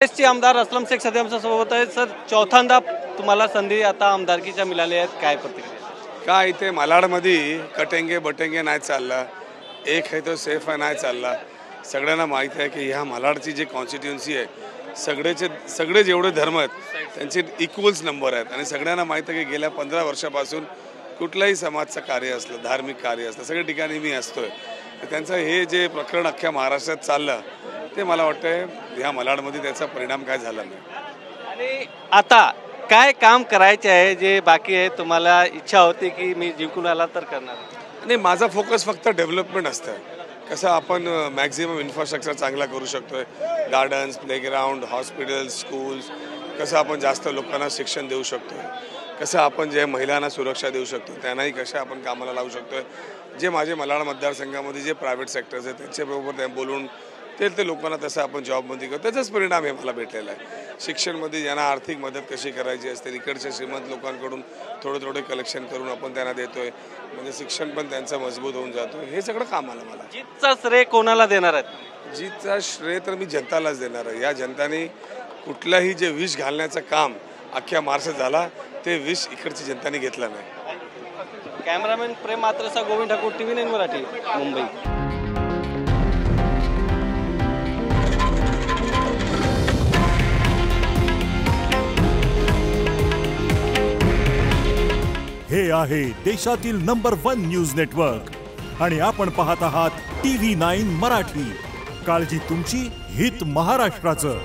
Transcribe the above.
चे आमदार असलम शेख सध्या आमच्या सोबत आहेत. सर, चौथ्यांदा तुम्हाला संधी आता आमदारकीच्या मिळाल्या आहेत, काय प्रतिक्रिया? का इथे मालाडमध्ये कटेंगे बटेंगे नाही चालला, एक है तो सेफ आहे नाही चालला. सगळ्यांना माहीत आहे की ह्या मालाडची जी कॉन्स्टिट्युन्सी आहे सगळे जेवढे धर्म आहेत त्यांचे इक्वल्स नंबर आहेत आणि सगळ्यांना माहीत आहे की गेल्या 15 वर्षापासून कुठलंही समाजचं कार्य असलं, धार्मिक कार्य असलं, सगळ्या ठिकाणी मी असतोय. तर त्यांचं हे जे प्रकरण अख्ख्या महाराष्ट्रात चाललं ते मला वाटतं ह्या मालाडमध्ये त्याचा परिणाम काय झाला नाही. आणि आता काय काम करायचे आहे जे बाकी आहे? तुम्हाला इच्छा होती की मी जिंकून आला तर करणार? आणि माझा फोकस फक्त डेव्हलपमेंट असतं. कसं आपण मॅक्झिमम इन्फ्रास्ट्रक्चर चांगला करू शकतोय, गार्डन्स, प्लेग्राऊंड, हॉस्पिटल्स, स्कूल्स, कसं आपण जास्त लोकांना शिक्षण देऊ शकतोय, कसं आपण जे महिलांना सुरक्षा देऊ शकतो, त्यांनाही कशा आपण कामाला लावू शकतोय. जे माझे मालाड मतदारसंघामध्ये जे प्रायव्हेट सेक्टर्स आहेत त्यांच्याबरोबर ते बोलून ते लोकांना तसं आपण जॉबमध्ये करतो, त्याचाच परिणाम हे मला भेटलेला आहे. शिक्षणमध्ये ज्यांना आर्थिक मदत कशी करायची असते, इकडच्या श्रीमंत लोकांकडून थोडे कलेक्शन करून आपण त्यांना देतोय, म्हणजे शिक्षण पण त्यांचं मजबूत होऊन जातो. हे सगळं काम आलं मला. जीतचा श्रेय कोणाला देणार आहेत? जीतचा श्रेय तर मी जनतालाच देणार आहे. या जनताने कुठलाही जे विष घालण्याचं काम अख्ख्या महाराष्ट्रात झाला ते विष इकडची जनताने घेतलं नाही. कॅमेरामॅन प्रेम मात्रसा, गोविंद ठाकूर, TV9 मराठी, मुंबई. हे आहे देशातील नंबर 1 न्यूज नेटवर्क आणि आपण पाहत आहात TV9 मराठी. काळजी तुमची, हित महाराष्ट्राचं.